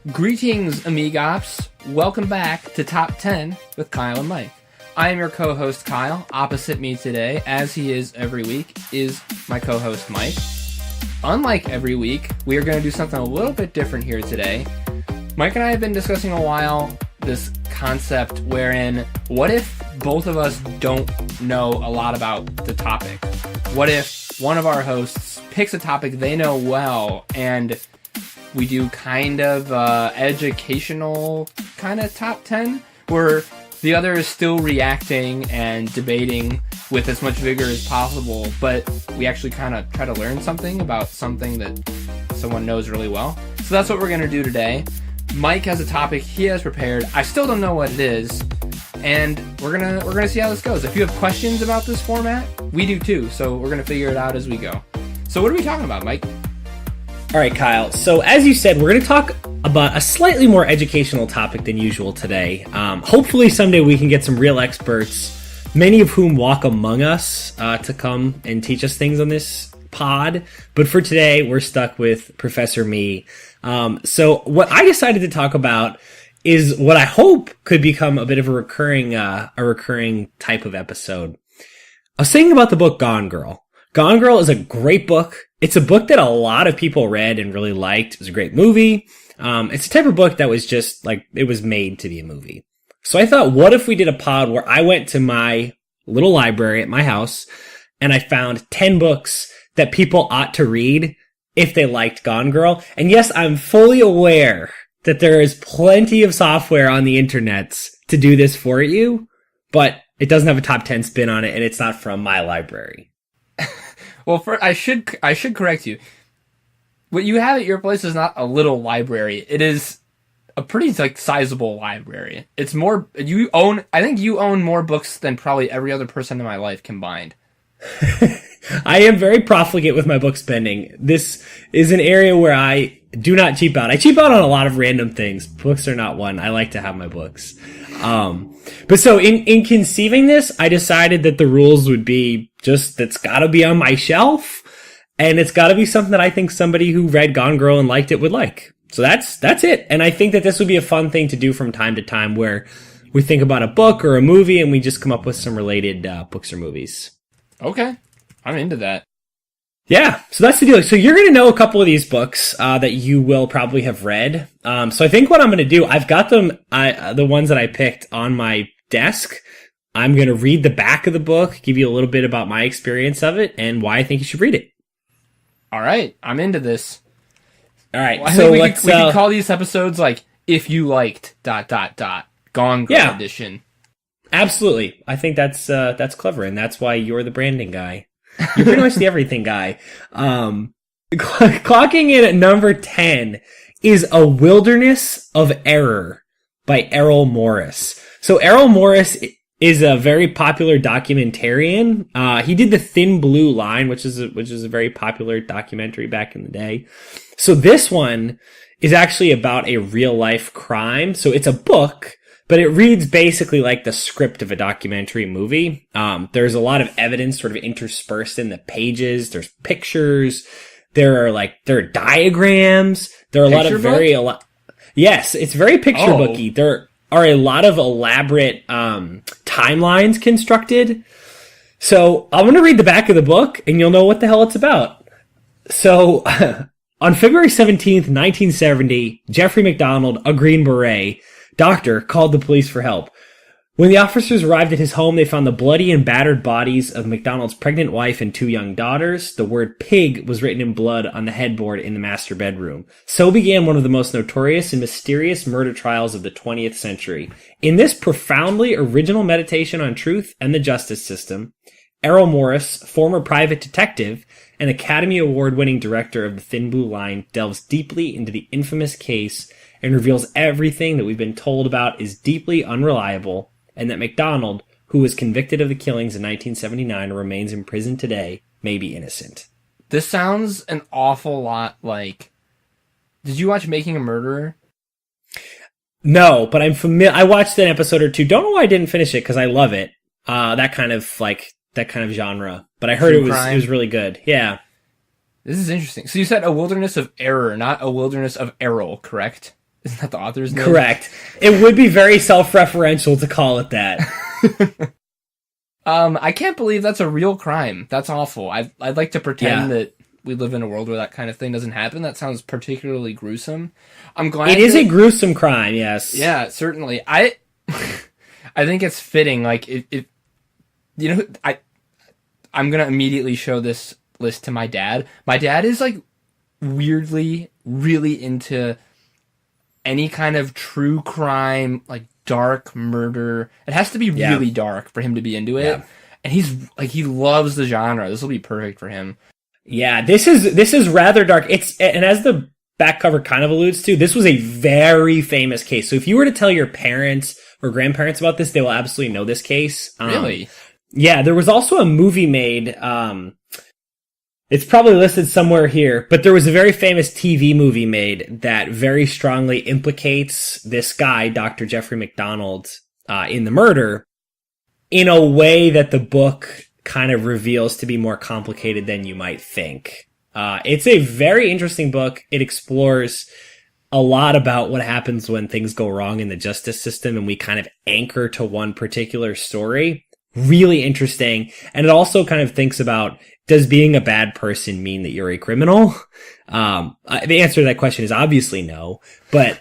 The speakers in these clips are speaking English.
Greetings, amigops. Welcome back to Top 10 with Kyle and Mike. I am your co-host, Kyle. Opposite me today, as he is every week, is my co-host, Mike. Unlike every week, we are going to do something a little bit different here today. Mike and I have been discussing a while this concept wherein, what if both of us don't know a lot about the topic? What if one of our hosts picks a topic they know well and we do kind of educational kind of top 10 where the other is still reacting and debating with as much vigor as possible, but we actually kind of try to learn something about something that someone knows really well. So that's what we're going to do today. Mike has a topic he has prepared. I still don't know what it is, and we're gonna see how this goes. If you have questions about this format, we do too, so we're going to figure it out as we go. So what are we talking about, Mike? All right, Kyle. So as you said, we're going to talk about a slightly more educational topic than usual today. Hopefully someday we can get some real experts, many of whom walk among us, to come and teach us things on this pod. But for today, we're stuck with Professor Me. So what I decided to talk about is what I hope could become a bit of a recurring type of episode. I was thinking about the book Gone Girl. Gone Girl is a great book. It's a book that a lot of people read and really liked. It was a great movie. It's a type of book that was just like, it was made to be a movie. So I thought, what if we did a pod where I went to my little library at my house and I found 10 books that people ought to read if they liked Gone Girl. And yes, I'm fully aware that there is plenty of software on the internets to do this for you, but it doesn't have a top 10 spin on it and it's not from my library. Well, I should correct you. What you have at your place is not a little library. It is a pretty sizable library. It's more I think you own more books than probably every other person in my life combined. I am very profligate with my book spending. This is an area where I do not cheap out. I cheap out on a lot of random things. Books are not one. I like to have my books. But so in conceiving this, I decided that the rules would be just, that's gotta be on my shelf, and it's gotta be something that I think somebody who read Gone Girl and liked it would like. So that's it. And I think that this would be a fun thing to do from time to time where we think about a book or a movie and we just come up with some related books or movies. Okay. I'm into that. Yeah, so that's the deal. So you're going to know a couple of these books that you will probably have read. So I think what I'm going to do, I've got them, the ones that I picked on my desk. I'm going to read the back of the book, give you a little bit about my experience of it and why I think you should read it. All right, I'm into this. All right, well, so we could call these episodes like "If You Liked ... Gone Girl Edition." Absolutely, I think that's clever, and that's why you're the branding guy. You're pretty much the everything guy. Clocking in at number 10 is A Wilderness of Error by Errol Morris. So Errol Morris is a very popular documentarian. He did The Thin Blue Line, which is a very popular documentary back in the day. So this one is actually about a real life crime. So it's a book, but it reads basically like the script of a documentary movie. There's a lot of evidence sort of interspersed in the pages. There's pictures. There are diagrams. There are a lot. Yes, it's very picture booky. There are a lot of elaborate timelines constructed. So I'm going to read the back of the book and you'll know what the hell it's about. So on February 17th, 1970, Jeffrey McDonald, a Green Beret doctor, called the police for help. When the officers arrived at his home, they found the bloody and battered bodies of McDonald's pregnant wife and 2 young daughters. The word pig was written in blood on the headboard in the master bedroom. So began one of the most notorious and mysterious murder trials of the 20th century. In this profoundly original meditation on truth and the justice system, Errol Morris, former private detective and Academy Award-winning director of The Thin Blue Line, delves deeply into the infamous case and reveals everything that we've been told about is deeply unreliable, and that McDonald, who was convicted of the killings in 1979 and remains in prison today, may be innocent. This sounds an awful lot like... Did you watch Making a Murderer? No, but I'm familiar. I watched an episode or two. Don't know why I didn't finish it, because I love it. That kind of genre. But I heard it was really good. Yeah. This is interesting. So you said A Wilderness of Error, not A Wilderness of Errol, correct? Isn't that the author's name? Correct. It would be very self-referential to call it that. I can't believe that's a real crime. That's awful. I'd like to pretend that we live in a world where that kind of thing doesn't happen. That sounds particularly gruesome. I'm glad it is a gruesome crime, yes. Yeah, certainly. I think it's fitting. Like, I'm gonna immediately show this list to my dad. My dad is like weirdly really into any kind of true crime, like dark murder. It has to be really dark for him to be into it. Yeah. And he's like, he loves the genre. This will be perfect for him. Yeah, this is rather dark. And as the back cover kind of alludes to, this was a very famous case. So if you were to tell your parents or grandparents about this, they will absolutely know this case. Really? Yeah, there was also a movie made. It's probably listed somewhere here, but there was a very famous TV movie made that very strongly implicates this guy, Dr. Jeffrey McDonald, in the murder in a way that the book kind of reveals to be more complicated than you might think. It's a very interesting book. It explores a lot about what happens when things go wrong in the justice system and we kind of anchor to one particular story. Really interesting. And it also kind of thinks about, does being a bad person mean that you're a criminal? The answer to that question is obviously no, but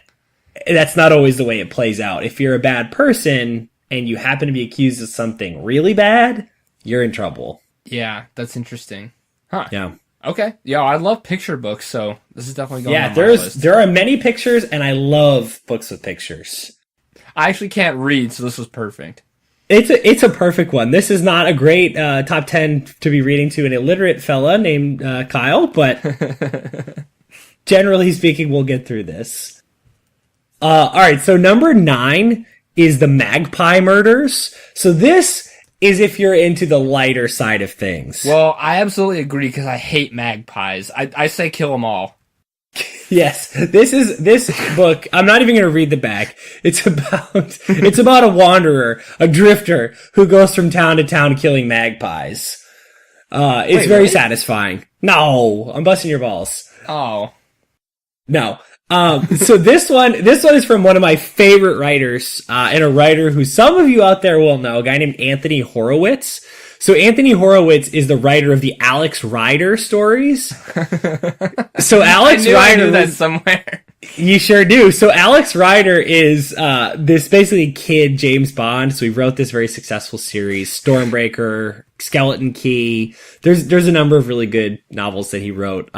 that's not always the way it plays out. If you're a bad person and you happen to be accused of something really bad, you're in trouble. Yeah, that's interesting. Huh. Yeah. Okay. Yeah, I love picture books, so this is definitely going on my list. There are many pictures, and I love books with pictures. I actually can't read, so this was perfect. It's a perfect one. This is not a great top 10 to be reading to an illiterate fella named Kyle, but generally speaking, we'll get through this. All right, so number 9 is the Magpie Murders. So this is if you're into the lighter side of things. Well, I absolutely agree because I hate magpies. I say kill them all. Yes, this book, I'm not even going to read the back. It's about a wanderer, a drifter, who goes from town to town killing magpies. It's very satisfying. No, I'm busting your balls. Oh. No. So this one is from one of my favorite writers, and a writer who some of you out there will know, a guy named Anthony Horowitz. So Anthony Horowitz is the writer of the Alex Rider stories. So Alex Rider, I knew that somewhere. You sure do. So Alex Rider is this basically kid James Bond. So he wrote this very successful series, Stormbreaker, Skeleton Key. There's a number of really good novels that he wrote.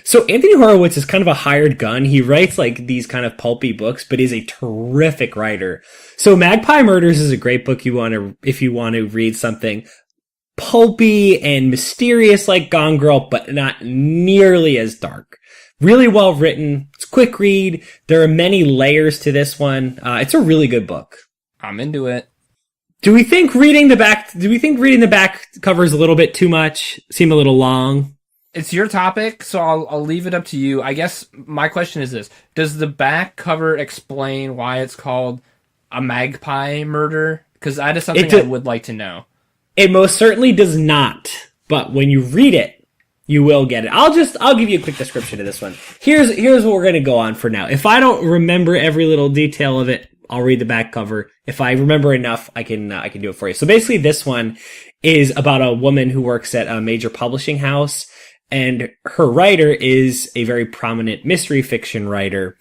So Anthony Horowitz is kind of a hired gun. He writes like these kind of pulpy books, but is a terrific writer. So Magpie Murders is a great book if you want to read something pulpy and mysterious like Gone Girl, but not nearly as dark. Really well written. It's a quick read. There are many layers to this one. It's a really good book. I'm into it. Do we think reading the back cover is a little bit too much? Seem a little long? It's your topic, so I'll leave it up to you. I guess my question is this. Does the back cover explain why it's called a magpie murder? Because that is something I would like to know. It most certainly does not, but when you read it, you will get it. I'll give you a quick description of this one. Here's what we're gonna go on for now. If I don't remember every little detail of it, I'll read the back cover. If I remember enough, I can do it for you. So basically, this one is about a woman who works at a major publishing house, and her writer is a very prominent mystery fiction writer.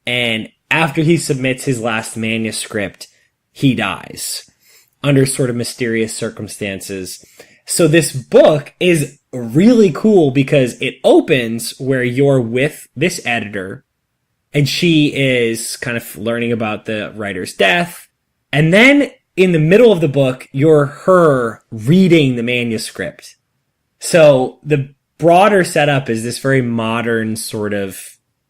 And after he submits his last manuscript, he dies under sort of mysterious circumstances. So this book is really cool because it opens where you're with this editor and she is kind of learning about the writer's death. And then in the middle of the book, you're her reading the manuscript. So the broader setup is this very modern sort of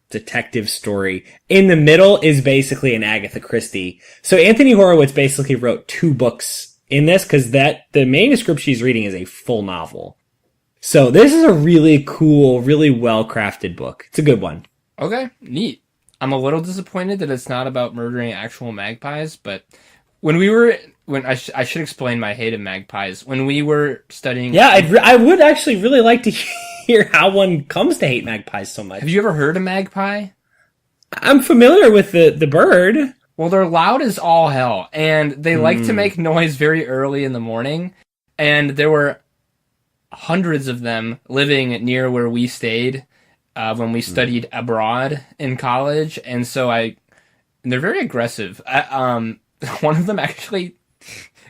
detective story. In the middle is basically an Agatha Christie. So Anthony Horowitz basically wrote 2 books in this because the manuscript she's reading is a full novel. So this is a really cool, really well-crafted book. It's a good one. Okay, neat. I'm a little disappointed that it's not about murdering actual magpies, but I should explain my hate of magpies. When we were studying... Yeah, I would actually really like to hear how one comes to hate magpies so much. Have you ever heard of magpie? I'm familiar with the bird. Well, they're loud as all hell, and they like to make noise very early in the morning, and there were hundreds of them living near where we stayed when we studied abroad in college, and they're very aggressive. One of them actually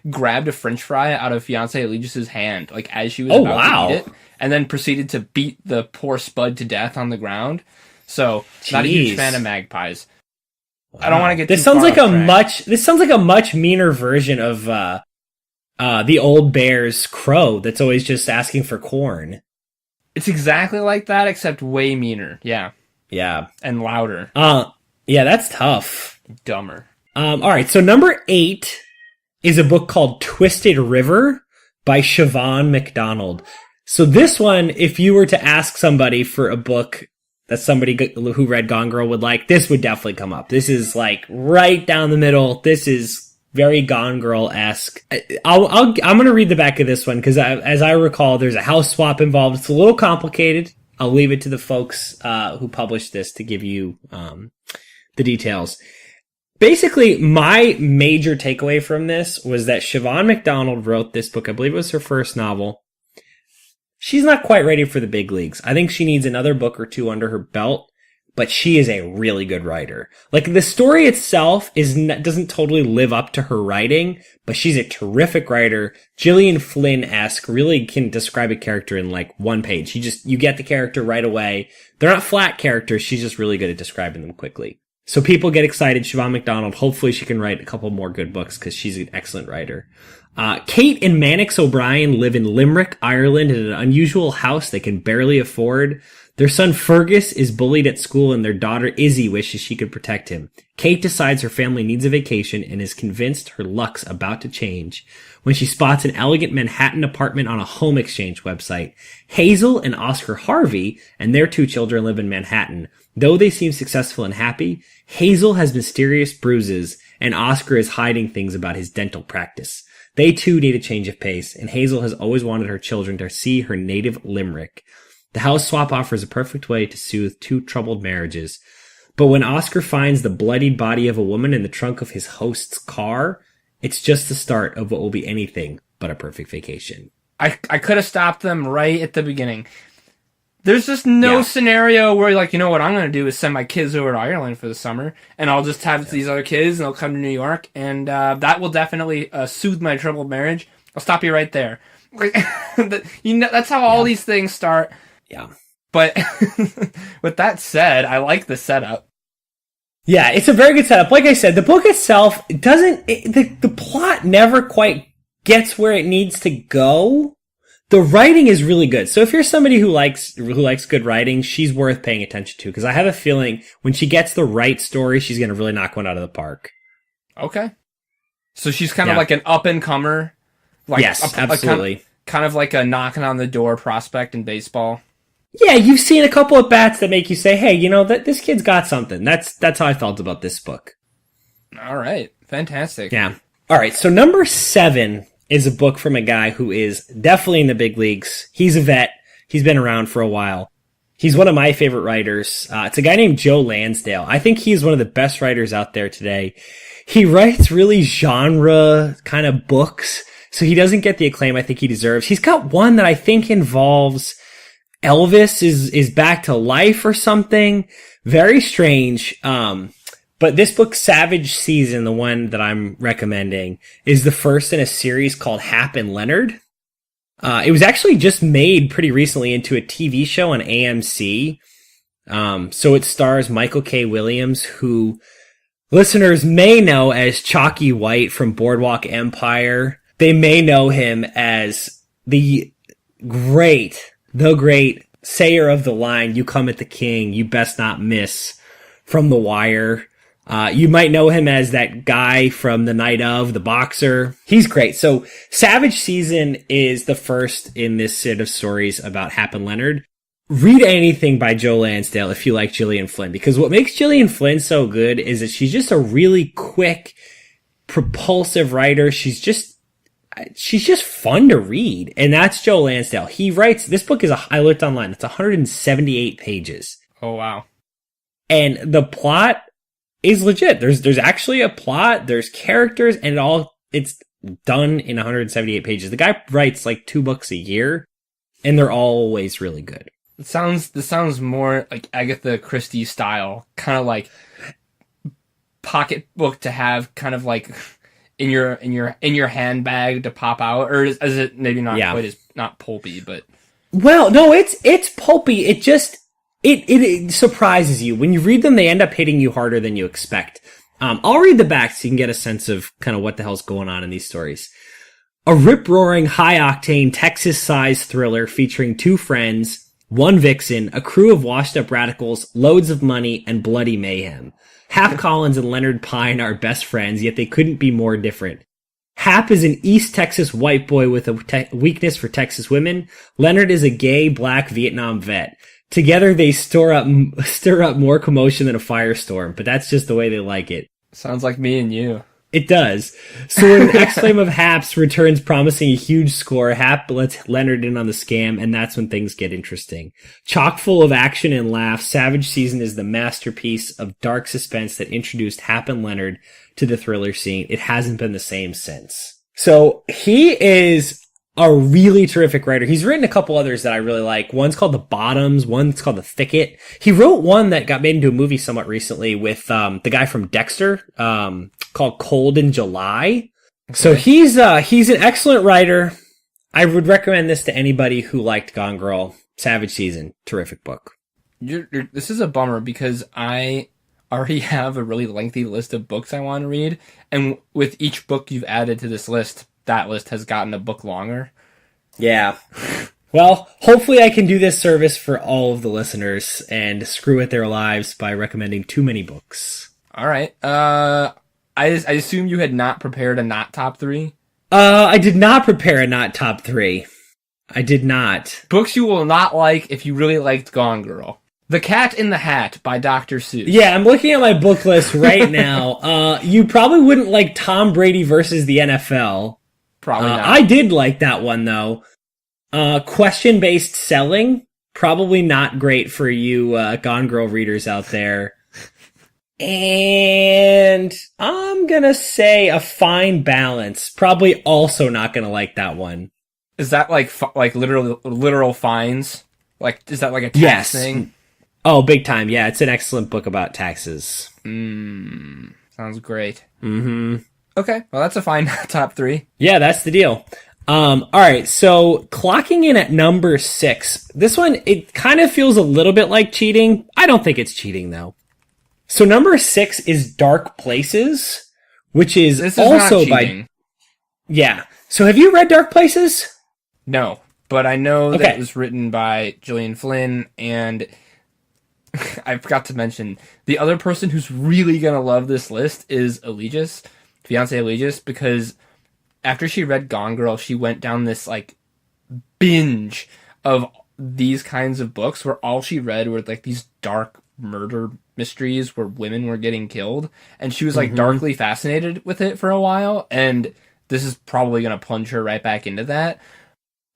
grabbed a French fry out of fiance Allegius's hand, like as she was about to eat it, and then proceeded to beat the poor Spud to death on the ground. So, not a huge fan of magpies. Wow. I don't want to get this sounds like a much meaner version of the old bear's crow that's always just asking for corn. It's exactly like that, except way meaner. Yeah. Yeah. And louder. Yeah, that's tough. Dumber. All right, so number 8 is a book called Twisted River by Siobhan McDonald. So this one, if you were to ask somebody for a book that somebody who read Gone Girl would like, this would definitely come up. This is like right down the middle. This is very Gone Girl-esque. I'm going to read the back of this one because as I recall, there's a house swap involved. It's a little complicated. I'll leave it to the folks who published this to give you the details. Basically, my major takeaway from this was that Siobhan McDonald wrote this book. I believe it was her first novel. She's not quite ready for the big leagues. I think she needs another book or two under her belt, but she is a really good writer. Like, the story itself doesn't totally live up to her writing, but she's a terrific writer. Gillian Flynn-esque, really can describe a character in like one page. You get the character right away. They're not flat characters. She's just really good at describing them quickly. So people get excited. Siobhan McDonald, hopefully she can write a couple more good books because she's an excellent writer. Kate and Mannix O'Brien live in Limerick, Ireland, in an unusual house they can barely afford. Their son Fergus is bullied at school and their daughter Izzy wishes she could protect him. Kate decides her family needs a vacation and is convinced her luck's about to change when she spots an elegant Manhattan apartment on a home exchange website. Hazel and Oscar Harvey and their 2 children live in Manhattan. Though they seem successful and happy, Hazel has mysterious bruises and Oscar is hiding things about his dental practice. They too need a change of pace, and Hazel has always wanted her children to see her native Limerick. The house swap offers a perfect way to soothe 2 troubled marriages. But when Oscar finds the bloodied body of a woman in the trunk of his host's car, it's just the start of what will be anything but a perfect vacation. I could have stopped them right at the beginning. There's just no scenario where you're like, you know what I'm going to do is send my kids over to Ireland for the summer, and I'll just have these other kids, and they'll come to New York, and that will definitely soothe my troubled marriage. I'll stop you right there. That's how all these things start. Yeah. But with that said, I like the setup. Yeah, it's a very good setup. Like I said, the book itself the plot never quite gets where it needs to go. The writing is really good. So if you're somebody who likes good writing, she's worth paying attention to, because I have a feeling when she gets the right story, she's going to really knock one out of the park. Okay. So she's kind of like an up-and-comer. Like yes, absolutely. Kind of like a knocking on the door prospect in baseball. Yeah, you've seen a couple of bats that make you say, hey, you know, this kid's got something. That's how I felt about this book. All right. Fantastic. Yeah. All right. So number 7 is a book from a guy who is definitely in the big leagues. He's a vet. He's been around for a while. He's one of my favorite writers. It's a guy named Joe Lansdale. I think he's one of the best writers out there today. He writes really genre kind of books, so he doesn't get the acclaim I think he deserves. He's got one that I think involves Elvis is back to life or something. Very strange. But this book, Savage Season, the one that I'm recommending, is the first in a series called Hap and Leonard. It was actually just made pretty recently into a TV show on AMC. So it stars Michael K. Williams, who listeners may know as Chalky White from Boardwalk Empire. They may know him as the great sayer of the line, "You come at the king, you best not miss," from The Wire. You might know him as that guy from The Night of, the boxer. He's great. So Savage Season is the first in this set of stories about Hap and Leonard. Read anything by Joe Lansdale if you like Gillian Flynn, because what makes Gillian Flynn so good is that she's just a really quick, propulsive writer. She's just fun to read. And that's Joe Lansdale. He writes, this book I looked online, it's 178 pages. Oh, wow. And the plot is legit. There's actually a plot, there's characters, and it's done in 178 pages. The guy writes like 2 books a year, and they're always really good. This sounds more like Agatha Christie style, kind of like pocketbook to have, kind of like in your handbag to pop out, or is it maybe not quite as not pulpy, but well, no, it's pulpy. It just it surprises you when you read them. They end up hitting you harder than you expect. I'll read the back so you can get a sense of kind of what the hell's going on in these stories. A rip-roaring, high-octane, Texas-sized thriller featuring 2 friends, 1 vixen, a crew of washed-up radicals, loads of money, and bloody mayhem. Hap Collins and Leonard Pine are best friends, yet they couldn't be more different. Hap is an East Texas white boy with a weakness for Texas women. Leonard is a gay, black Vietnam vet. Together, they stir up more commotion than a firestorm, but that's just the way they like it. Sounds like me and you. It does. So when an ex-flame of Hap's returns promising a huge score, Hap lets Leonard in on the scam, and that's when things get interesting. Chock full of action and laughs, Savage Season is the masterpiece of dark suspense that introduced Hap and Leonard to the thriller scene. It hasn't been the same since. So he is a really terrific writer. He's written a couple others that I really like. One's called The Bottoms. One's called The Thicket. He wrote one that got made into a movie somewhat recently with the guy from Dexter, called Cold in July. Okay. So he's an excellent writer. I would recommend this to anybody who liked Gone Girl. Savage Season, terrific book. This is a bummer because I already have a really lengthy list of books I want to read, and with each book you've added to this list, that list has gotten a book longer. Yeah. Well, hopefully I can do this service for all of the listeners and screw with their lives by recommending too many books. All right. I assume you had not prepared a not top 3? I did not prepare a not top 3. I did not. Books you will not like if you really liked Gone Girl. The Cat in the Hat by Dr. Seuss. Yeah, I'm looking at my book list right now. You probably wouldn't like Tom Brady versus the NFL. Probably not. I did like that one, though. Question-based selling. Probably not great for you Gone Girl readers out there. And I'm gonna say A Fine Balance. Probably also not gonna like that one. Is that like literal fines? Like, is that like a tax thing? Oh, big time. Yeah, it's an excellent book about taxes. Sounds great. Mm-hmm. Okay, well, that's a fine top 3. Yeah, that's the deal. All right, so clocking in at number 6. This one, it kind of feels a little bit like cheating. I don't think it's cheating, though. So number 6 is Dark Places, which is also by... Yeah. So have you read Dark Places? No, but I know that it was written by Gillian Flynn, and I forgot to mention, the other person who's really going to love this list is Allegis, fiance Allegis, because after she read Gone Girl, she went down this like binge of these kinds of books where all she read were like these dark murder mysteries where women were getting killed, and she was like darkly fascinated with it for a while, and this is probably going to plunge her right back into that.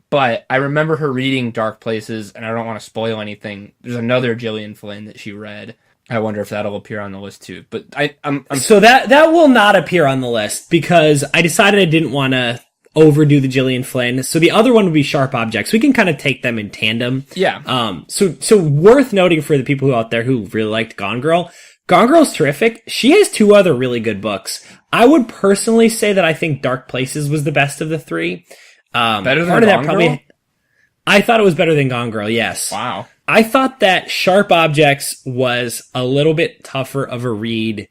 But I remember her reading Dark Places, and I don't want to spoil anything. There's another Gillian Flynn that she read. I wonder if that'll appear on the list too. But I'm so that will not appear on the list because I decided I didn't want to overdo the Gillian Flynn. So the other one would be Sharp Objects. We can kind of take them in tandem. Yeah. So worth noting for the people who out there who really liked Gone Girl. Gone Girl's terrific. She has 2 other really good books. I would personally say that I think Dark Places was the best of the 3. Better than Gone Girl? I thought it was better than Gone Girl, yes. Wow. I thought that Sharp Objects was a little bit tougher of a read,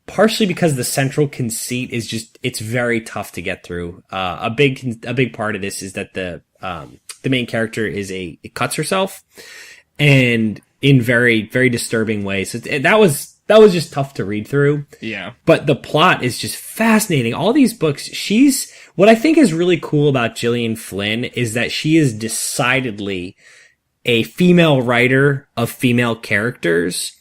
partially because the central conceit is it's very tough to get through. A big part of this is that the main character it cuts herself, and in very, very disturbing ways. That was just tough to read through. Yeah. But the plot is just fascinating. All these books, what I think is really cool about Gillian Flynn is that she is decidedly a female writer of female characters,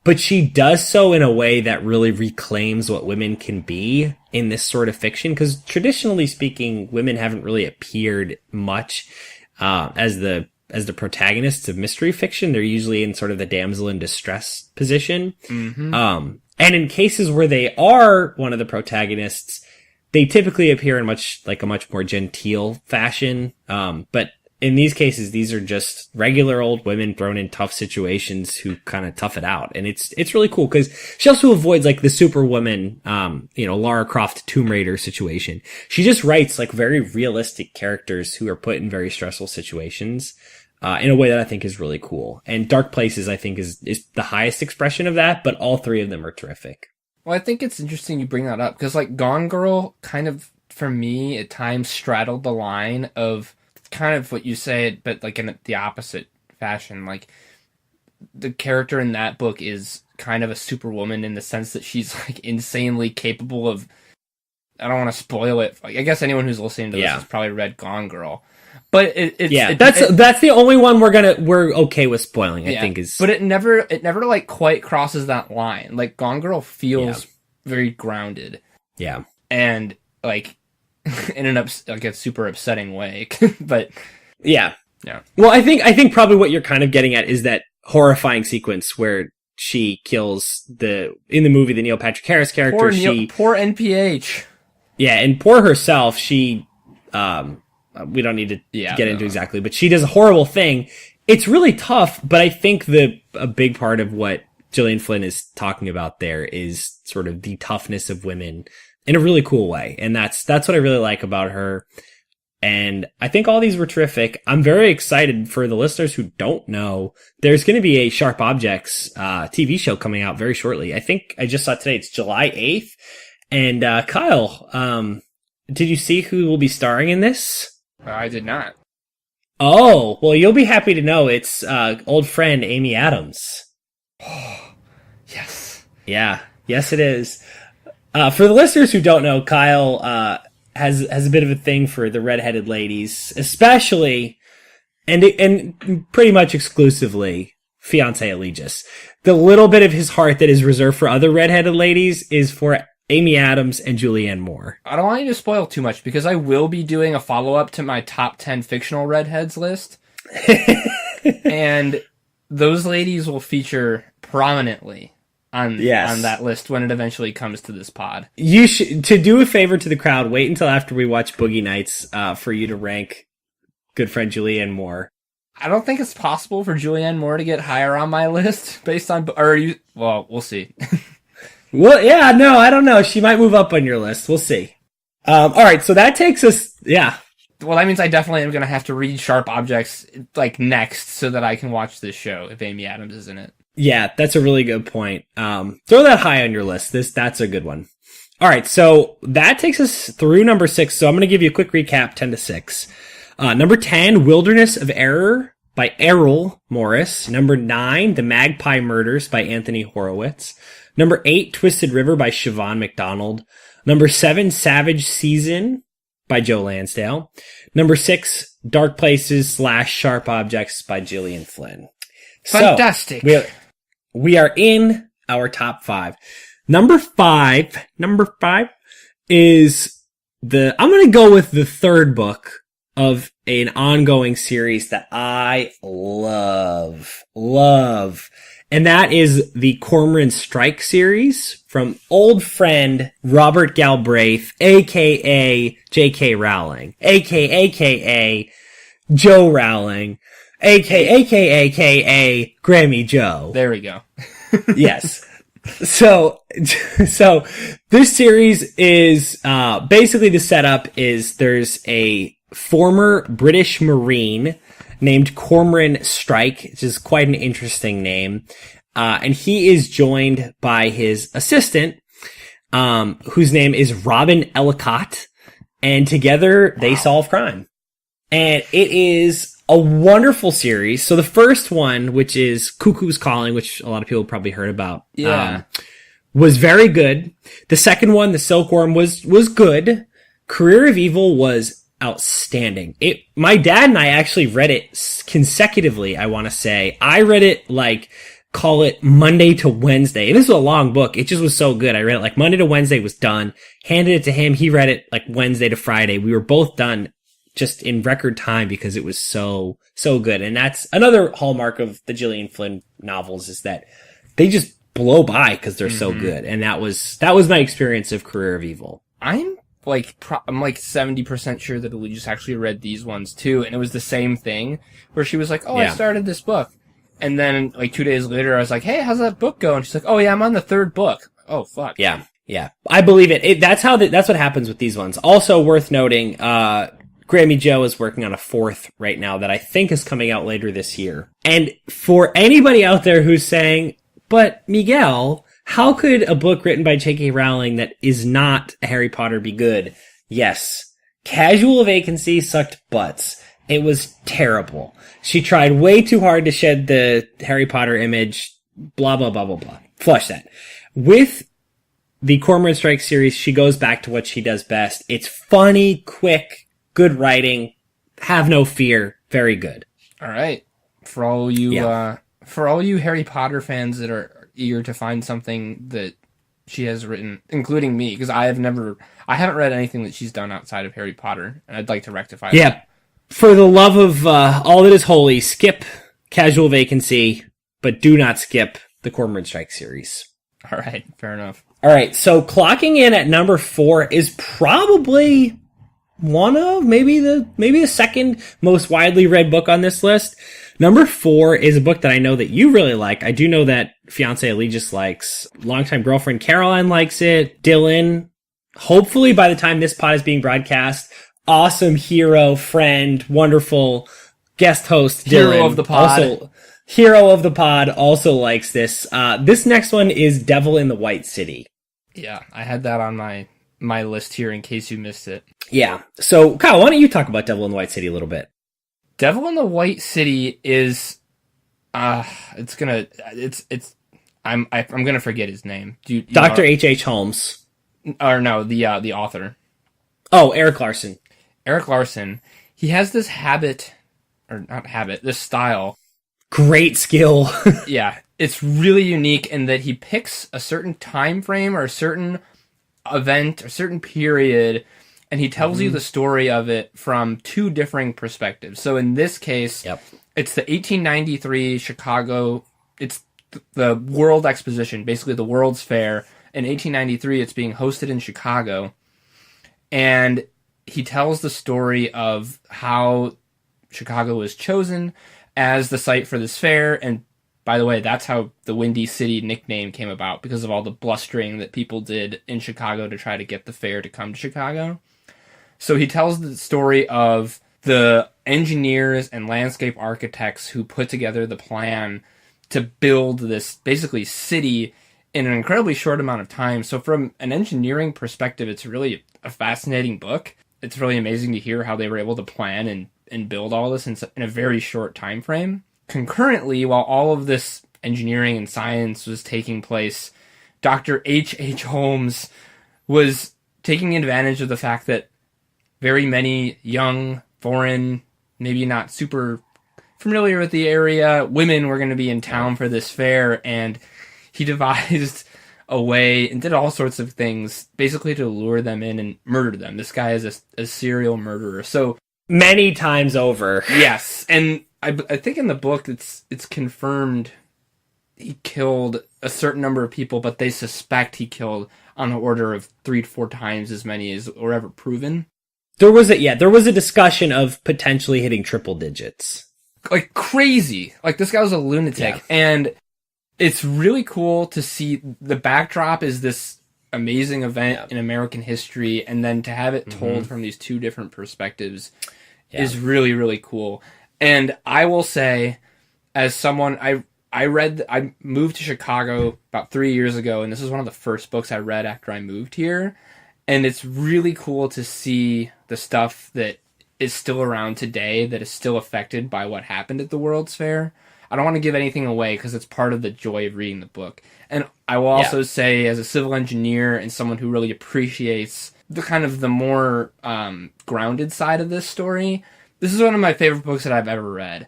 but she does so in a way that really reclaims what women can be in this sort of fiction, because traditionally speaking, women haven't really appeared much as the as the protagonists of mystery fiction. They're usually in sort of the damsel in distress position. And in cases where they are one of the protagonists, they typically appear in a much more genteel fashion. But in these cases, these are just regular old women thrown in tough situations who kind of tough it out. And it's really cool because she also avoids like the Superwoman, Lara Croft Tomb Raider situation. She just writes like very realistic characters who are put in very stressful situations, in a way that I think is really cool. And Dark Places, I think, is the highest expression of that, but all three of them are terrific. Well, I think it's interesting you bring that up because like Gone Girl kind of, for me, at times straddled the line of kind of what you said, but like in the opposite fashion. Like the character in that book is kind of a superwoman in the sense that she's like insanely capable of, I don't want to spoil it. Like, I guess anyone who's listening to this has probably read Gone Girl. But that's the only one we're okay with spoiling, I think is. But it never like quite crosses that line. Like Gone Girl feels very grounded. Yeah. And like in a super upsetting way. But yeah. Well, I think probably what you're kind of getting at is that horrifying sequence where she kills in the movie the Neil Patrick Harris character. Poor NPH. Yeah, and poor herself, she we don't need to get into exactly, but she does a horrible thing. It's really tough, but I think a big part of what Gillian Flynn is talking about there is sort of the toughness of women in a really cool way. And that's what I really like about her. And I think all these were terrific. I'm very excited for the listeners who don't know. There's going to be a Sharp Objects TV show coming out very shortly. I think I just saw today. It's July 8th. And Kyle, did you see who will be starring in this? I did not. Oh, well, you'll be happy to know it's old friend Amy Adams. Oh, yes. Yeah. Yes, it is. For the listeners who don't know, Kyle has a bit of a thing for the redheaded ladies, especially and pretty much exclusively Fiancé Allegis. The little bit of his heart that is reserved for other redheaded ladies is for Amy Adams and Julianne Moore. I don't want you to spoil too much because I will be doing a follow-up to my top 10 fictional redheads list. And those ladies will feature prominently on that list when it eventually comes to this pod. You should, to do a favor to the crowd, wait until after we watch Boogie Nights for you to rank good friend Julianne Moore. I don't think it's possible for Julianne Moore to get higher on my list based on... Well, we'll see. Well, yeah, no, I don't know. She might move up on your list. We'll see. All right, so that takes us... Yeah. Well, that means I definitely am going to have to read Sharp Objects like next so that I can watch this show if Amy Adams is in it. Yeah, that's a really good point. Throw that high on your list. That's a good one. All right, so that takes us through number 6. So I'm going to give you a quick recap, 10 to 6. Number 10, Wilderness of Error by Errol Morris. Number 9, The Magpie Murders by Anthony Horowitz. Number 8, Twisted River by Siobhan McDonald. Number 7, Savage Season by Joe Lansdale. Number 6, Dark Places / Sharp Objects by Gillian Flynn. Fantastic. So, we are in our top 5. Number 5 is I'm going to go with the third book of an ongoing series that I love. And that is the Cormoran Strike series from old friend Robert Galbraith, aka J.K. Rowling, aka Joe Rowling, aka Grammy Joe. There we go. Yes. So this series is basically the setup is there's a former British Marine named Cormoran Strike, which is quite an interesting name. And he is joined by his assistant, whose name is Robin Ellicott. And together they solve crime. And it is a wonderful series. So the first one, which is Cuckoo's Calling, which a lot of people probably heard about, was very good. The second one, The Silkworm, was good. Career of Evil was outstanding. My dad and I actually read it consecutively, I want to say. I read it call it Monday to Wednesday. And this was a long book. It just was so good. I read it Monday to Wednesday, was done. Handed it to him. He read it Wednesday to Friday. We were both done just in record time because it was so good. And that's another hallmark of the Gillian Flynn novels, is that they just blow by because they're so good. And that was my experience of Career of Evil. I'm like 70% sure that Elise actually read these ones too, and it was the same thing where she was like, "Oh, I started this book," and then like 2 days later, I was like, "Hey, how's that book going?" She's like, "Oh yeah, I'm on the 3rd book." Oh fuck. Yeah, I believe it. That's what happens with these ones. Also worth noting, Grammy Joe is working on a 4th right now that I think is coming out later this year. And for anybody out there who's saying, "But Miguel, how could a book written by J.K. Rowling that is not a Harry Potter be good?" Yes. Casual Vacancy sucked butts. It was terrible. She tried way too hard to shed the Harry Potter image. Blah, blah, blah, blah, blah. Flush that. With the Cormoran Strike series, she goes back to what she does best. It's funny, quick, good writing. Have no fear. Very good. All right. For all you Harry Potter fans that are eager to find something that she has written, including me, because I haven't read anything that she's done outside of Harry Potter, and I'd like to rectify that. Yeah. For the love of all that is holy, skip Casual Vacancy, but do not skip the Cormoran Strike series. All right, fair enough. All right, so clocking in at number 4 is probably one of maybe the second most widely read book on this list. Number 4 is a book that I know that you really like. I do know that fiance Allegis likes. Longtime girlfriend Caroline likes it. Dylan, hopefully by the time this pod is being broadcast, awesome hero, friend, wonderful guest host Dylan. Hero of the pod. Hero of the pod also likes this. This next one is Devil in the White City. Yeah, I had that on my list here in case you missed it. Yeah. So, Kyle, why don't you talk about Devil in the White City a little bit? Devil in the White City is, I'm gonna forget his name. Dr. H.H. Holmes. Or no, the author. Oh, Eric Larson. Eric Larson. He has this this style. Great skill. Yeah, it's really unique in that he picks a certain time frame or a certain event, a certain period, and he tells you the story of it from 2 differing perspectives. So in this case, it's the 1893 Chicago, it's the World Exposition, basically the World's Fair. In 1893, it's being hosted in Chicago. And he tells the story of how Chicago was chosen as the site for this fair. And by the way, that's how the Windy City nickname came about, because of all the blustering that people did in Chicago to try to get the fair to come to Chicago. So he tells the story of the engineers and landscape architects who put together the plan to build this basically city in an incredibly short amount of time. So from an engineering perspective, it's really a fascinating book. It's really amazing to hear how they were able to plan and build all this in a very short time frame. Concurrently, while all of this engineering and science was taking place, Dr. H.H. Holmes was taking advantage of the fact that very many young, foreign, maybe not super familiar with the area, women were going to be in town for this fair, and he devised a way and did all sorts of things basically to lure them in and murder them. This guy is a serial murderer. So many times over. Yes, and I think in the book it's confirmed he killed a certain number of people, but they suspect he killed on the order of 3 to 4 times as many as were ever proven. There was a discussion of potentially hitting triple digits. Like crazy. Like this guy was a lunatic. Yeah. And it's really cool to see the backdrop is this amazing event in American history, and then to have it told from these 2 different perspectives is really, really cool. And I will say, as someone, I moved to Chicago about 3 years ago, and this is one of the first books I read after I moved here. And it's really cool to see the stuff that is still around today that is still affected by what happened at the World's Fair. I don't want to give anything away because it's part of the joy of reading the book. And I will also say, as a civil engineer and someone who really appreciates the kind of the more grounded side of this story, this is one of my favorite books that I've ever read.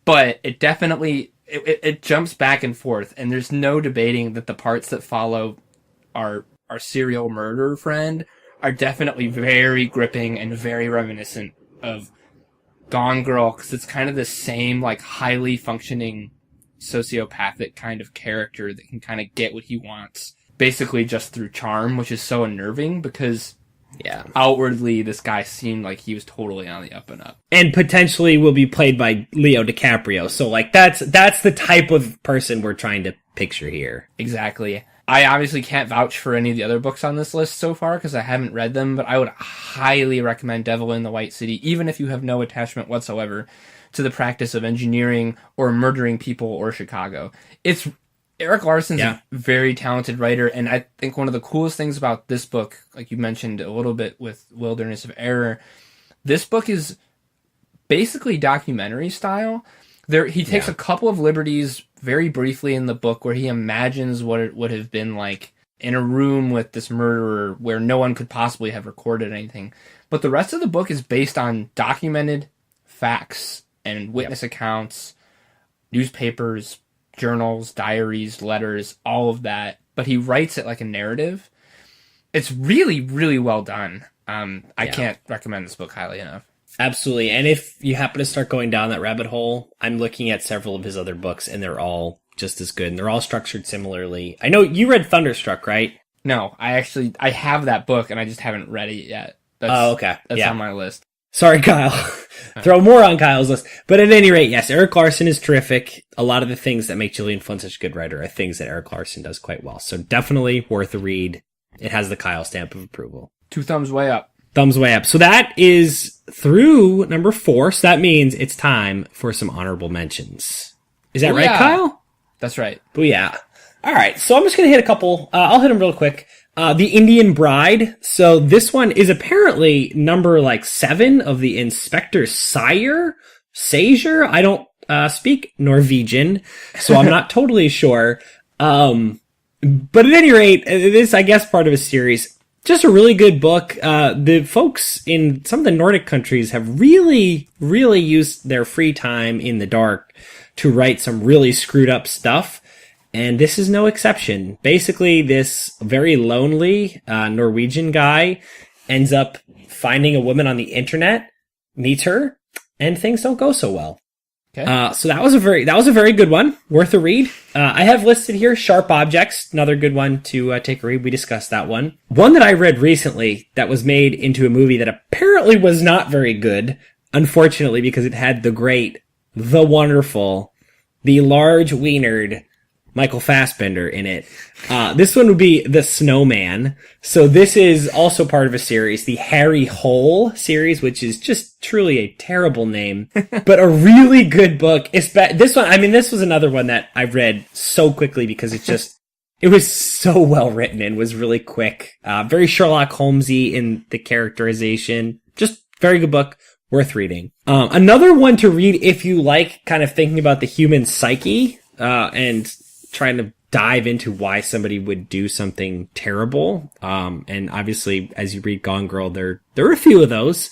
But it definitely, it jumps back and forth, and there's no debating that the parts that follow our serial murder friend are definitely very gripping and very reminiscent of Gone Girl, because it's kind of the same, like, highly functioning sociopathic kind of character that can kind of get what he wants, basically just through charm, which is so unnerving because outwardly this guy seemed like he was totally on the up and up. And potentially will be played by Leo DiCaprio. So, like, that's the type of person we're trying to picture here. Exactly. I obviously can't vouch for any of the other books on this list so far because I haven't read them, but I would highly recommend Devil in the White City, even if you have no attachment whatsoever to the practice of engineering or murdering people or Chicago. Eric Larson's a very talented writer, and I think one of the coolest things about this book, like you mentioned a little bit with Wilderness of Error, this book is basically documentary style. He takes a couple of liberties very briefly in the book where he imagines what it would have been like in a room with this murderer where no one could possibly have recorded anything. But the rest of the book is based on documented facts and witness accounts, newspapers, journals, diaries, letters, all of that. But he writes it like a narrative. It's really, really well done. I can't recommend this book highly enough. Absolutely. And if you happen to start going down that rabbit hole, I'm looking at several of his other books, and they're all just as good, and they're all structured similarly. I know you read Thunderstruck, right? No, I have that book, and I just haven't read it yet. Okay. That's on my list. Sorry, Kyle. Throw more on Kyle's list. But at any rate, yes, Eric Larson is terrific. A lot of the things that make Gillian Flynn such a good writer are things that Eric Larson does quite well. So definitely worth a read. It has the Kyle stamp of approval. 2 thumbs way up. Thumbs way up. So that is through number 4. So that means it's time for some honorable mentions. Is that right, Kyle? That's right. Booyah. All right. So I'm just going to hit a couple. I'll hit them real quick. The Indian Bride. So this one is apparently number 7 of the Inspector Sayer. I don't speak Norwegian, so I'm not totally sure. But at any rate, this, I guess, part of a series. Just a really good book. The folks in some of the Nordic countries have really, really used their free time in the dark to write some really screwed up stuff. And this is no exception. Basically, this very lonely Norwegian guy ends up finding a woman on the internet, meets her, and things don't go so well. Okay. So that was a very good one, worth a read. I have listed here Sharp Objects, another good one to take a read. We discussed that one. One that I read recently that was made into a movie that apparently was not very good, unfortunately, because it had the great, the wonderful, the large wienered Michael Fassbender in it. This one would be The Snowman. So this is also part of a series, the Harry Hole series, which is just truly a terrible name, but a really good book. This was another one that I read so quickly because it was so well written and was really quick. Very Sherlock Holmesy in the characterization. Just very good book. Worth reading. Another one to read if you like kind of thinking about the human psyche, and trying to dive into why somebody would do something terrible. And obviously, as you read Gone Girl, there are a few of those.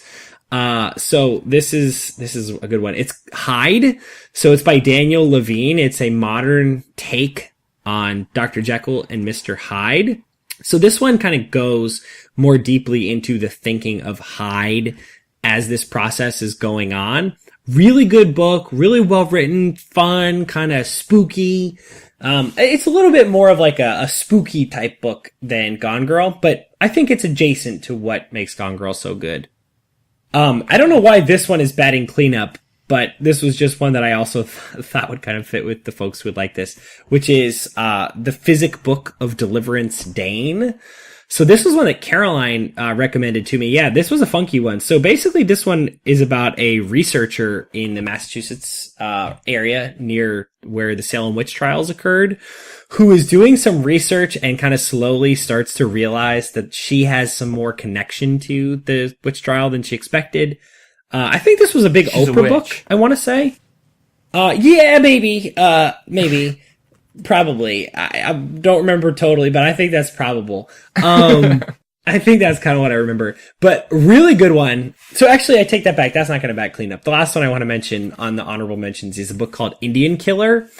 So this is a good one. It's Hyde. So it's by Daniel Levine. It's a modern take on Dr. Jekyll and Mr. Hyde. So this one kind of goes more deeply into the thinking of Hyde as this process is going on. Really good book, really well written, fun, kind of spooky. It's a little bit more of like a spooky type book than Gone Girl, but I think it's adjacent to what makes Gone Girl so good. I don't know why this one is batting cleanup, but this was just one that I also thought would kind of fit with the folks who would like this, which is The Physic Book of Deliverance Dane. So this was one that Caroline recommended to me. Yeah, this was a funky one. So basically this one is about a researcher in the Massachusetts area near where the Salem witch trials occurred, who is doing some research and kind of slowly starts to realize that she has some more connection to the witch trial than she expected. I think this was a big Oprah book, I want to say. Yeah, maybe. Probably. I don't remember totally, but I think that's probable. I think that's kind of what I remember. But really good one. So actually, I take that back. That's not going to back clean up. The last one I want to mention on the honorable mentions is a book called Indian Killer.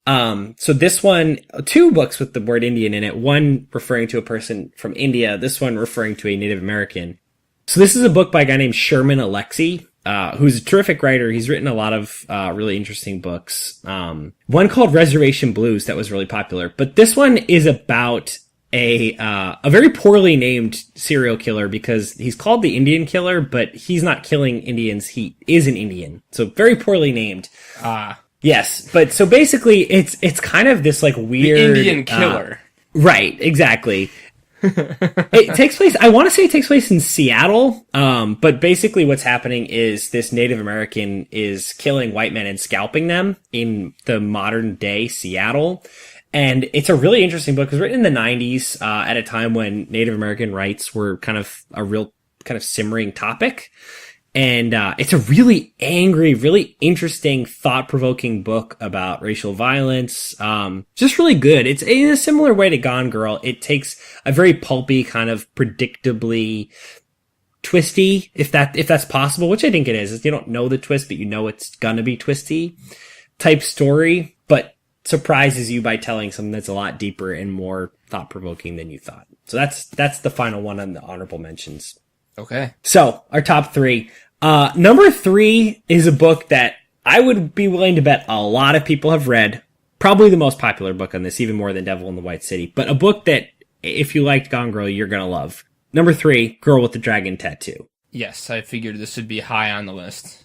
So this one, 2 books with the word Indian in it. One referring to a person from India. This one referring to a Native American. So this is a book by a guy named Sherman Alexie. who's a terrific writer. He's written a lot of really interesting books. One called Reservation Blues that was really popular, but this one is about a very poorly named serial killer because he's called the Indian Killer, but he's not killing Indians. He is an Indian, so very poorly named. Yes, but so basically, it's kind of this like weird the Indian Killer. Right, exactly. It takes place, I want to say it takes place in Seattle, but basically what's happening is this Native American is killing white men and scalping them in the modern day Seattle. And it's a really interesting book. It was written in the 90s, at a time when Native American rights were kind of a real kind of simmering topic. And it's a really angry, really interesting, thought-provoking book about racial violence. Just really good. It's in a similar way to Gone Girl. It takes a very pulpy, kind of predictably twisty, if that's possible, which I think it is. You don't know the twist, but you know it's gonna be twisty type story, but surprises you by telling something that's a lot deeper and more thought-provoking than you thought. So that's the final one on the honorable mentions. Okay. So, our top 3. Number 3 is a book that I would be willing to bet a lot of people have read. Probably the most popular book on this, even more than Devil in the White City. But a book that, if you liked Gone Girl, you're gonna love. Number 3, Girl with the Dragon Tattoo. Yes, I figured this would be high on the list.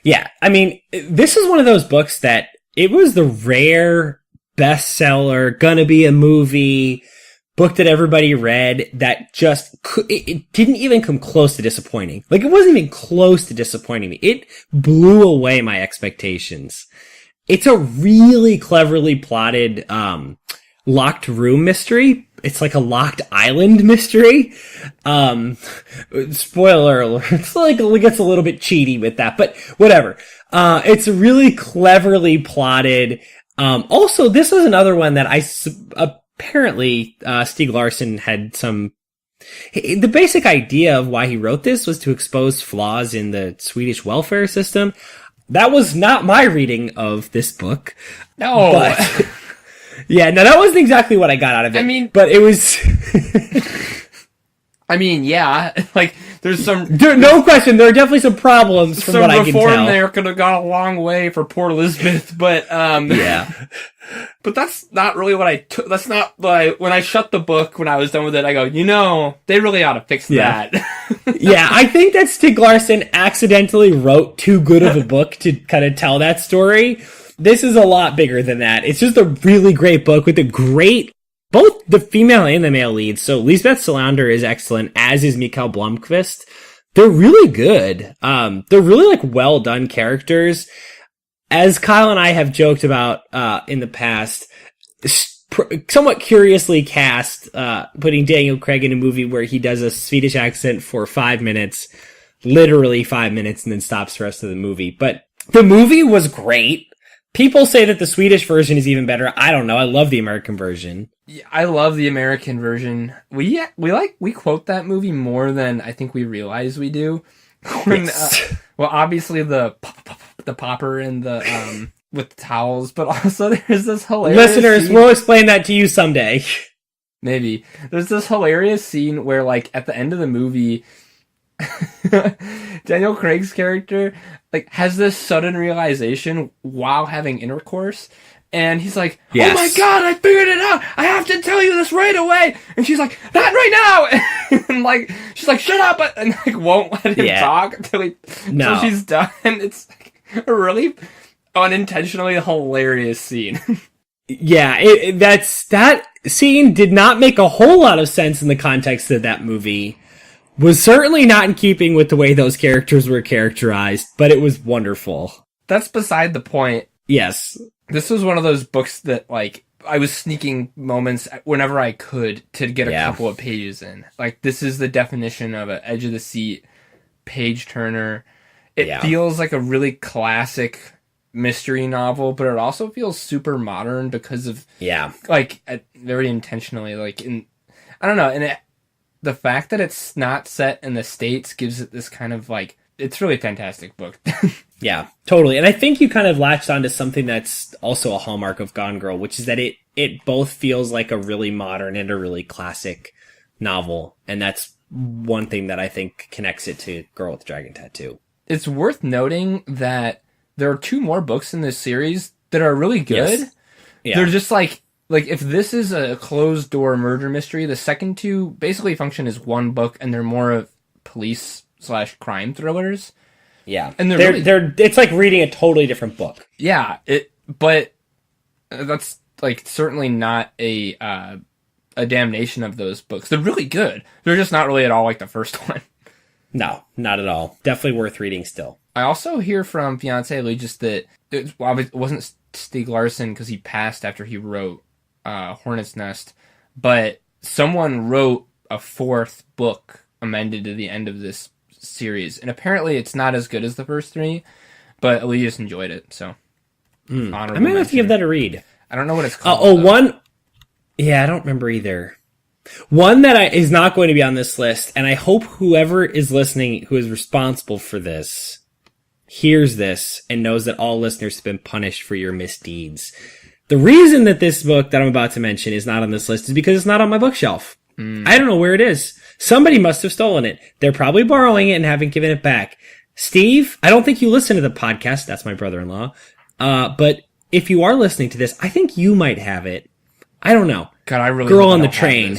Yeah, I mean, this is one of those books that it was the rare bestseller, gonna be a movie book that everybody read that just it didn't even come close to disappointing. Like, it wasn't even close to disappointing me. It blew away my expectations. It's a really cleverly plotted locked room mystery. It's like a locked island mystery. Spoiler alert. It's like it gets a little bit cheaty with that, but whatever. It's really cleverly plotted. Also, this was another one that apparently, Stieg Larsson had the basic idea of why he wrote this was to expose flaws in the Swedish welfare system. That was not my reading of this book. No. But, yeah, no, that wasn't exactly what I got out of it. I mean, but it was... I mean, yeah, like, there's no question, there are definitely some problems from what I can tell. Some reform there could have gone a long way for poor Elizabeth, but, yeah. But that's not really what I took. That's not when I shut the book, when I was done with it, I go, they really ought to fix that. Yeah, I think that Stieg Larsson accidentally wrote too good of a book to kind of tell that story. This is a lot bigger than that. It's just a really great book with both the female and the male leads. So Lisbeth Salander is excellent, as is Mikael Blomkvist. They're really good. They're really well done characters. As Kyle and I have joked about in the past, somewhat curiously cast putting Daniel Craig in a movie where he does a Swedish accent for 5 minutes, literally 5 minutes, and then stops the rest of the movie. But the movie was great. People say that the Swedish version is even better. I don't know. I love the American version. Yeah, I love the American version. We quote that movie more than I think we realize we do. Yes. Well, obviously the popper and the with the towels, but also there's this hilarious listeners. Scene. We'll explain that to you someday. Maybe there's this hilarious scene where, like, at the end of the movie, Daniel Craig's character has this sudden realization while having intercourse, and he's like, yes. "Oh my god, I figured it out! I have to tell you this right away!" And she's like, "Not right now!" And she's like, "Shut up!" And won't let him talk until she's done. It's a really unintentionally hilarious scene. Yeah, that scene did not make a whole lot of sense in the context of that movie. Was certainly not in keeping with the way those characters were characterized, but it was wonderful. That's beside the point. Yes. This was one of those books that, I was sneaking moments whenever I could to get a couple of pages in. This is the definition of an edge-of-the-seat page turner. It feels like a really classic mystery novel, but it also feels super modern because of, very intentionally, I don't know, and the fact that it's not set in the States gives it this kind of, it's really a fantastic book. Yeah, totally. And I think you kind of latched onto something that's also a hallmark of Gone Girl, which is that it both feels like a really modern and a really classic novel. And that's one thing that I think connects it to Girl with the Dragon Tattoo. it's worth noting that there are 2 more books in this series that are really good. Yes. Yeah. They're just like if this is a closed door murder mystery, the second 2 basically function as one book, and they're more of police/crime thrillers. Yeah. And they're it's like reading a totally different book. Yeah, but that's like certainly not a damnation of those books. They're really good. They're just not really at all like the first one. No, not at all. Definitely worth reading still. I also hear from Fiancé Legis that it wasn't Stieg Larsson because he passed after he wrote Hornet's Nest, but someone wrote a 4th book amended to the end of this series, and apparently it's not as good as the first 3, but Elias enjoyed it, so I might have to give that a read. I don't know what it's called. One. Yeah, I don't remember either. One that is not going to be on this list, and I hope whoever is listening who is responsible for this hears this and knows that all listeners have been punished for your misdeeds. The reason that this book that I'm about to mention is not on this list is because it's not on my bookshelf. I don't know where it is. Somebody must have stolen it. They're probably borrowing it and haven't given it back. Steve, I don't think you listen to the podcast. That's my brother-in-law. But if you are listening to this, I think you might have it. I don't know. God, I really Girl on the Train.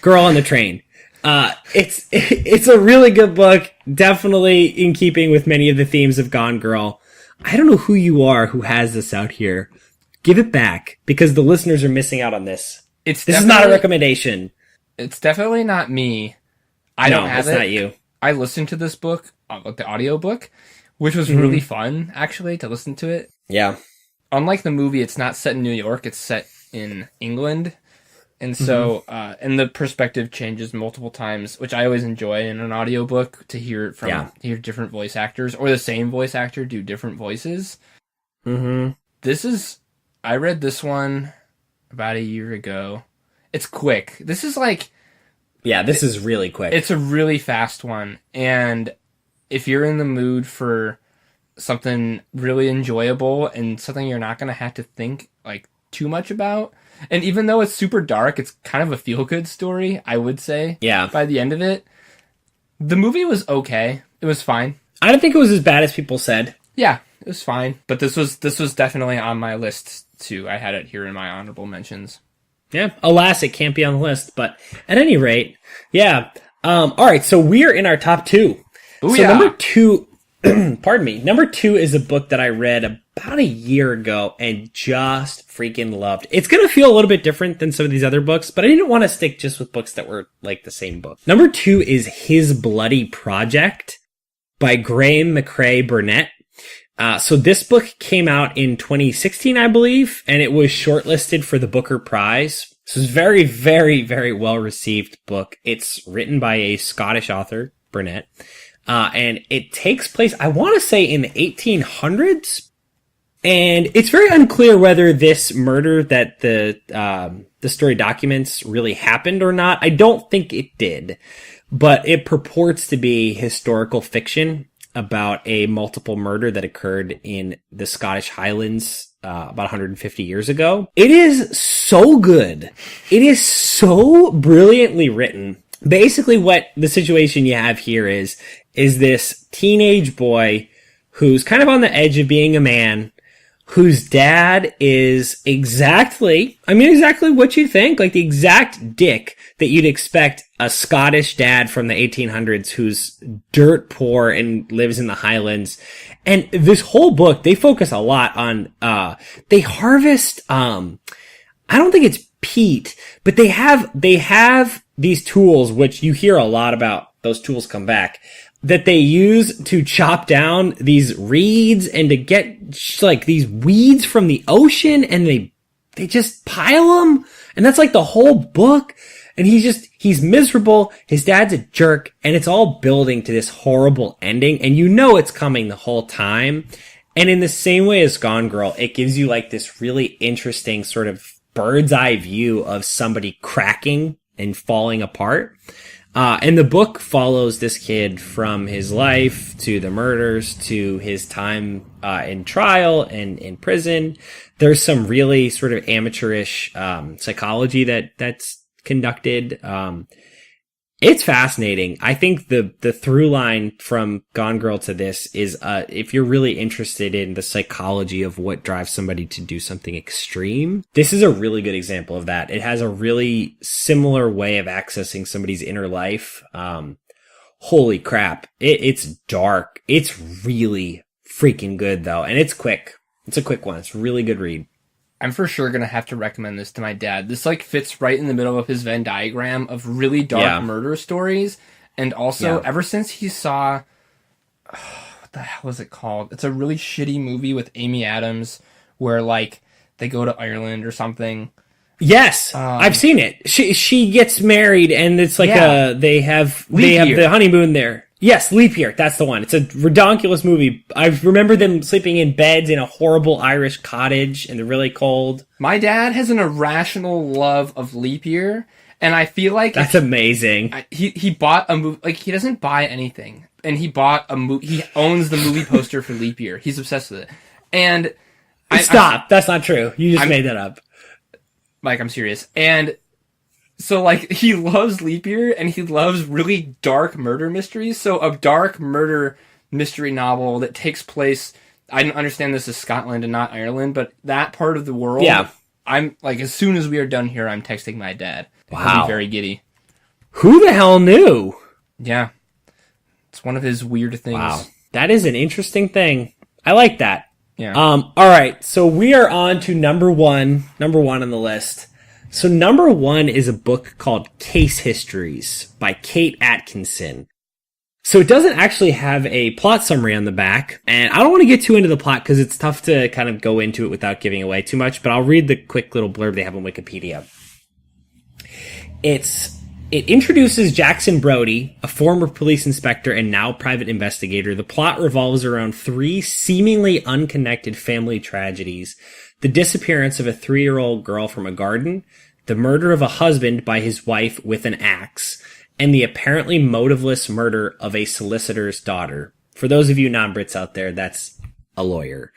Girl on the Train. It's a really good book. Definitely in keeping with many of the themes of Gone Girl. I don't know who you are who has this out here. Give it back because the listeners are missing out on this. This is not a recommendation. It's definitely not me. I don't have it. It's not you. I listened to this book, the audiobook, which was really fun, actually, to listen to it. Yeah. Unlike the movie, it's not set in New York, it's set in England. And so, and the perspective changes multiple times, which I always enjoy in an audiobook to hear hear different voice actors or the same voice actor do different voices. I read this one about a year ago. It's quick. This is like... Yeah, this is really quick. It's a really fast one. And if you're in the mood for something really enjoyable and something you're not going to have to think like too much about, and even though it's super dark, it's kind of a feel-good story, I would say. Yeah. By the end of it. The movie was okay. It was fine. I don't think it was as bad as people said. Yeah, it was fine. But this was definitely on my list, too. I had it here in my honorable mentions. Yeah, alas, it can't be on the list. But at any rate, yeah. All right, so we're in our top 2. Booyah. So number 2, pardon me, number 2 is a book that I read about a year ago and just freaking loved. It's going to feel a little bit different than some of these other books, but I didn't want to stick just with books that were like the same book. Number 2 is His Bloody Project by Graham McCrae Burnett. So this book came out in 2016, I believe, and it was shortlisted for the Booker Prize. So it's very, very, very well-received book. It's written by a Scottish author, Burnett, and it takes place, I want to say, in the 1800s. And it's very unclear whether this murder that the story documents really happened or not. I don't think it did, but it purports to be historical fiction about a multiple murder that occurred in the Scottish Highlands about 150 years ago. It is so good. It is so brilliantly written. Basically what the situation you have here is this teenage boy who's kind of on the edge of being a man, whose dad is exactly what you'd think, like the exact dick that you'd expect a Scottish dad from the 1800s who's dirt poor and lives in the Highlands. And this whole book, they focus a lot on, they harvest, I don't think it's peat, but they have these tools, which you hear a lot about, those tools come back, that they use to chop down these reeds and to get like these weeds from the ocean, and they just pile them. And that's like the whole book. And he's miserable. His dad's a jerk, and it's all building to this horrible ending. And you know it's coming the whole time. And in the same way as Gone Girl, it gives you like this really interesting sort of bird's eye view of somebody cracking and falling apart. And the book follows this kid from his life to the murders to his time in trial and in prison. There's some really sort of amateurish psychology that's conducted. It's fascinating. I think the through line from Gone Girl to this is, if you're really interested in the psychology of what drives somebody to do something extreme, this is a really good example of that. It has a really similar way of accessing somebody's inner life. Holy crap. It's dark. It's really freaking good though. And it's quick. It's a quick one. It's a really good read. I'm for sure going to have to recommend this to my dad. This like fits right in the middle of his Venn diagram of really dark murder stories. And also ever since he saw, what the hell is it called? It's a really shitty movie with Amy Adams where like they go to Ireland or something. Yes, I've seen it. She gets married and it's like they have Year. the honeymoon there. Yes, Leap Year. That's the one. It's a redonkulous movie. I remember them sleeping in beds in a horrible Irish cottage in the really cold. My dad has an irrational love of Leap Year, and I feel like that's amazing. He bought a movie. Like he doesn't buy anything, and he bought a movie. He owns the movie poster for Leap Year. He's obsessed with it. And stop. That's not true. You just made that up. Like I'm serious. And so, like, he loves Leap Year, and he loves really dark murder mysteries. So, a dark murder mystery novel that takes place... I understand this is Scotland and not Ireland, but that part of the world... Yeah. I'm, like, as soon as we are done here, I'm texting my dad. Wow. He'll be very giddy. Who the hell knew? Yeah. It's one of his weird things. Wow. That is an interesting thing. I like that. Yeah. All right. So, we are on to number one on the list. So number one is a book called Case Histories by Kate Atkinson. So it doesn't actually have a plot summary on the back, and I don't want to get too into the plot because it's tough to kind of go into it without giving away too much, but I'll read the quick little blurb they have on Wikipedia. It introduces Jackson Brody, a former police inspector and now private investigator. The plot revolves around three seemingly unconnected family tragedies: the disappearance of a 3-year-old girl from a garden, the murder of a husband by his wife with an axe, and the apparently motiveless murder of a solicitor's daughter. For those of you non-Brits out there, that's a lawyer.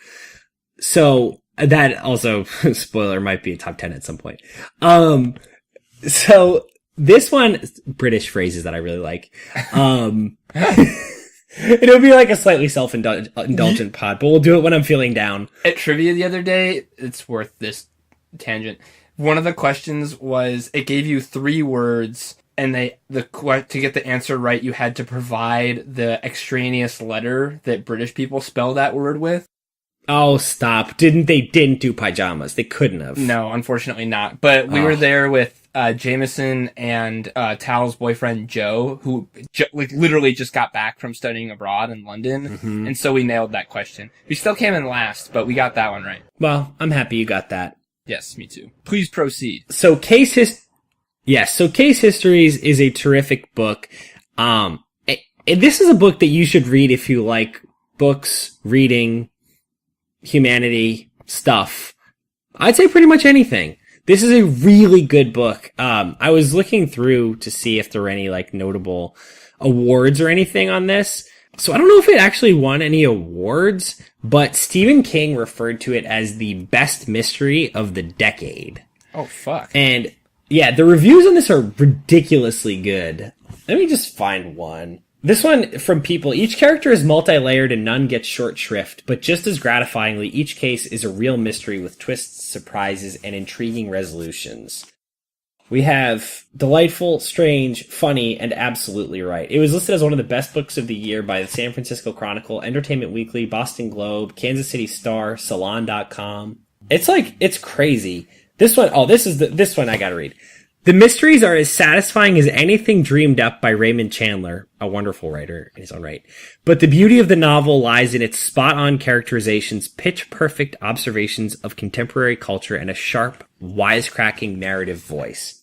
So that also, spoiler, might be a top 10 at some point. So this one, British phrases that I really like. It'll be like a slightly self-indulgent pod, but we'll do it when I'm feeling down. At trivia the other day, it's worth this tangent. One of the questions was, it gave you 3 words, and to get the answer right, you had to provide the extraneous letter that British people spell that word with. Oh, stop. Didn't do pajamas. They couldn't have. No, unfortunately not. But we were there with Jameson and Tal's boyfriend Joe, who literally just got back from studying abroad in London, and so we nailed that question. We still came in last, but we got that one right. Well, I'm happy you got that. Yes, me too. Please proceed. So Case Histories is a terrific book. This is a book that you should read if you like books, reading, humanity, stuff. I'd say pretty much anything. This is a really good book. I was looking through to see if there were any like notable awards or anything on this. So I don't know if it actually won any awards, but Stephen King referred to it as the best mystery of the decade. Oh, fuck. And yeah, the reviews on this are ridiculously good. Let me just find one. This one from People: each character is multi-layered and none gets short shrift, but just as gratifyingly, each case is a real mystery with twists, surprises, and intriguing resolutions. We have delightful, strange, funny, and absolutely right. It was listed as one of the best books of the year by the San Francisco Chronicle, Entertainment Weekly, Boston Globe, Kansas City Star, Salon.com. It's crazy. This one I gotta read. The mysteries are as satisfying as anything dreamed up by Raymond Chandler, a wonderful writer in his own right. But the beauty of the novel lies in its spot-on characterizations, pitch-perfect observations of contemporary culture, and a sharp, wisecracking narrative voice.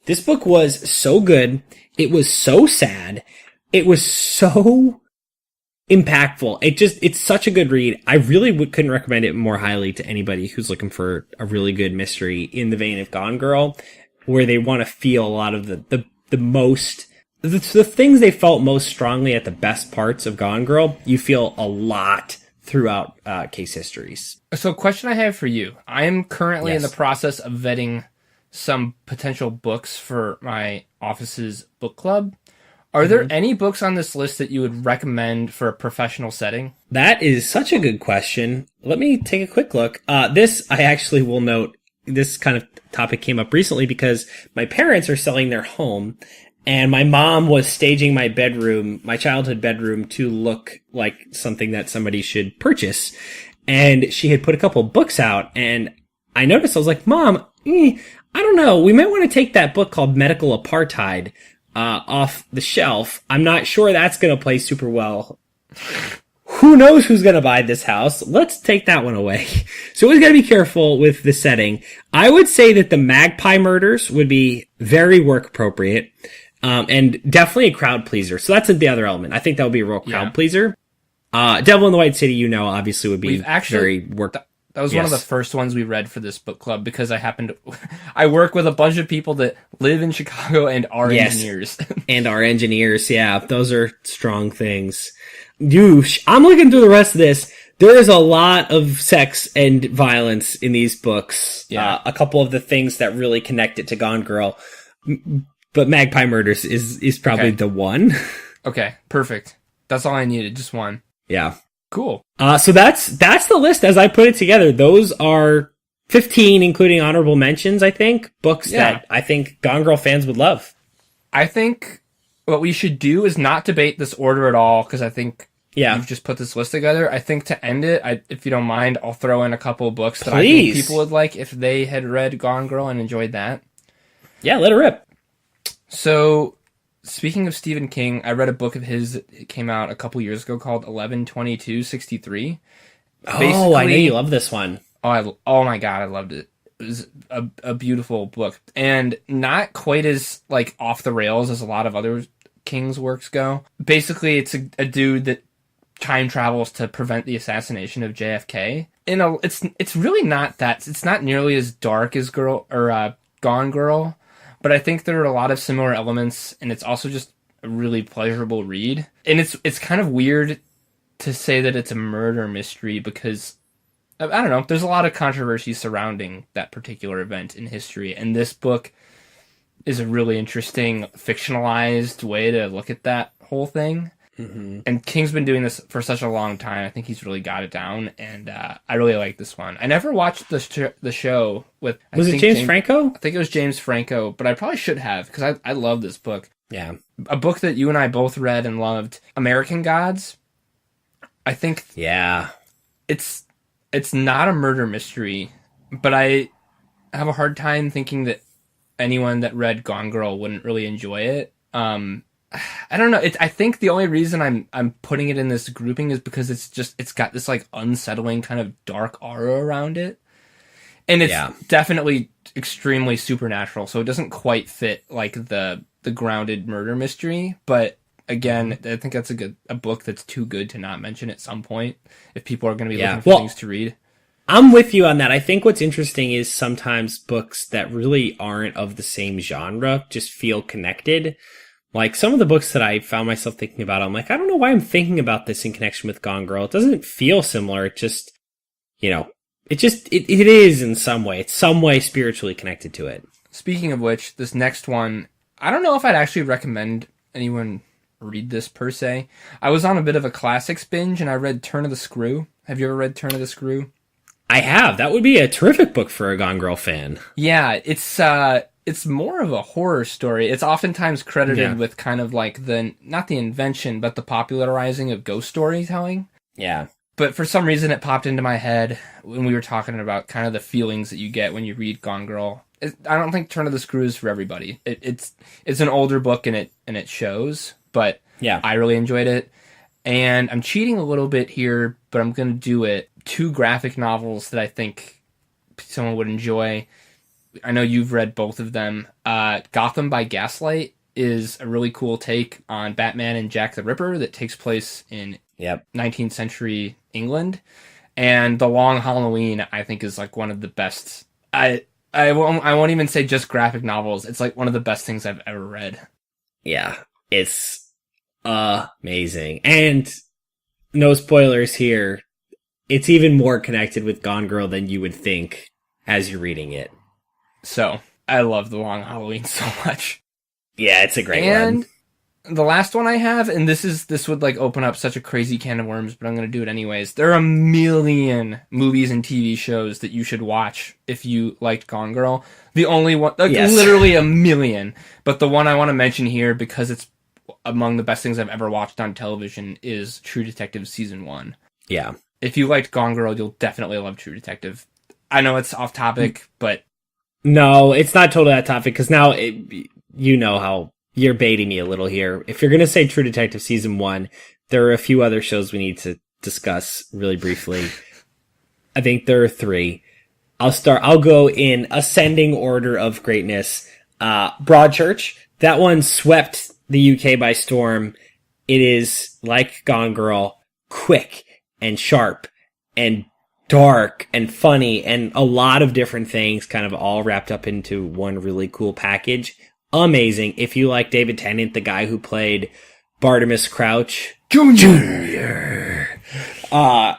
This book was so good. It was so sad. It was so impactful. It's such a good read. I really couldn't recommend it more highly to anybody who's looking for a really good mystery in the vein of Gone Girl, where they want to feel a lot of the things they felt most strongly at the best parts of Gone Girl. You feel a lot throughout Case Histories. So, question I have for you. I am currently in the process of vetting some potential books for my office's book club. Are there any books on this list that you would recommend for a professional setting? That is such a good question. Let me take a quick look. This, I actually will note, this kind of topic came up recently because my parents are selling their home, and my mom was staging my bedroom, my childhood bedroom, to look like something that somebody should purchase. And she had put a couple books out, and I noticed, I was like, Mom, I don't know, we might want to take that book called Medical Apartheid off the shelf. I'm not sure that's going to play super well. Who knows who's going to buy this house? Let's take that one away. So we got to be careful with the setting. I would say that the Magpie Murders would be very work appropriate, and definitely a crowd pleaser. So that's the other element. I think that would be a real crowd pleaser. Devil in the White City, obviously would be very work. That was one of the first ones we read for this book club because I work with a bunch of people that live in Chicago and are engineers. And are engineers, yeah. Those are strong things. Dude, I'm looking through the rest of this. There is a lot of sex and violence in these books. Yeah. A couple of the things that really connect it to Gone Girl. But Magpie Murders is probably the one. Okay, perfect. That's all I needed, just one. Yeah. Cool. So that's the list as I put it together. Those are 15, including honorable mentions, I think. Books that I think Gone Girl fans would love. I think what we should do is not debate this order at all, because I think you've just put this list together. I think to end it, if you don't mind, I'll throw in a couple of books that I think people would like if they had read Gone Girl and enjoyed that. Yeah, let it rip. So, speaking of Stephen King, I read a book of his. It came out a couple years ago called 11/22/63. Oh, I know you love this one. Oh my god, I loved it. It was a beautiful book, and not quite as off the rails as a lot of other King's works go. Basically, it's a dude that time travels to prevent the assassination of JFK. It's really not that. It's not nearly as dark as Gone Girl. But I think there are a lot of similar elements, and it's also just a really pleasurable read. And it's kind of weird to say that it's a murder mystery because, I don't know, there's a lot of controversy surrounding that particular event in history. And this book is a really interesting, fictionalized way to look at that whole thing. Mm-hmm. And King's been doing this for such a long time. I think he's really got it down, and I really like this one. I never watched the show with... Was it James Franco? I think it was James Franco, but I probably should have, because I love this book. Yeah. A book that you and I both read and loved, American Gods. I think... Yeah. It's not a murder mystery, but I have a hard time thinking that anyone that read Gone Girl wouldn't really enjoy it. I don't know. I think the only reason I'm putting it in this grouping is because it's got this unsettling kind of dark aura around it, and it's definitely extremely supernatural. So it doesn't quite fit the grounded murder mystery. But again, I think that's a book that's too good to not mention at some point if people are going to be looking for things to read. I'm with you on that. I think what's interesting is sometimes books that really aren't of the same genre just feel connected. Some of the books that I found myself thinking about, I'm like, I don't know why I'm thinking about this in connection with Gone Girl. It doesn't feel similar. It just, it is in some way. It's some way spiritually connected to it. Speaking of which, this next one, I don't know if I'd actually recommend anyone read this per se. I was on a bit of a classics binge and I read Turn of the Screw. Have you ever read Turn of the Screw? I have. That would be a terrific book for a Gone Girl fan. Yeah, it's more of a horror story. It's oftentimes credited with kind of not the invention, but the popularizing of ghost storytelling. Yeah. But for some reason it popped into my head when we were talking about kind of the feelings that you get when you read Gone Girl. I don't think Turn of the Screw is for everybody. It's an older book and it shows, but I really enjoyed it. And I'm cheating a little bit here, but I'm going to do it. 2 graphic novels that I think someone would enjoy. I know you've read both of them. Gotham by Gaslight is a really cool take on Batman and Jack the Ripper that takes place in 19th century England. And The Long Halloween, I think, is one of the best. I won't even say just graphic novels. It's one of the best things I've ever read. Yeah, it's amazing. And no spoilers here. It's even more connected with Gone Girl than you would think as you're reading it. So, I love The Long Halloween so much. Yeah, it's a great and one. The last one I have, and this would like open up such a crazy can of worms, but I'm going to do it anyways. There are a million movies and TV shows that you should watch if you liked Gone Girl. The only one, Yes. literally a million, but the one I want to mention here because it's among the best things I've ever watched on television is True Detective Season 1. Yeah. If you liked Gone Girl, you'll definitely love True Detective. I know it's off topic, but... No, it's not totally that topic, because now you know how you're baiting me a little here. If you're going to say True Detective Season 1, there are a few other shows we need to discuss really briefly. I think there are 3. I'll go in ascending order of greatness. Broadchurch, that one swept the UK by storm. It is, like Gone Girl, quick and sharp and dark and funny and a lot of different things kind of all wrapped up into one really cool package. Amazing. If you like David Tennant, the guy who played Bartimus Crouch Jr.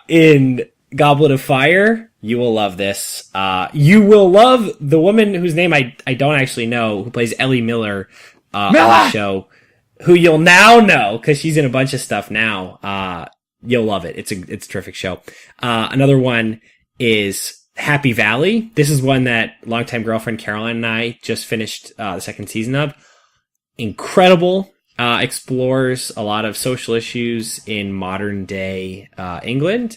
In Goblet of Fire, you will love this. You will love the woman whose name I don't actually know, who plays Ellie Miller on the show, who you'll now know because she's in a bunch of stuff now. You'll love it. It's a terrific show. Another one is Happy Valley. This is one that longtime girlfriend Caroline and I just finished the second season of. Incredible. Explores a lot of social issues in modern day England,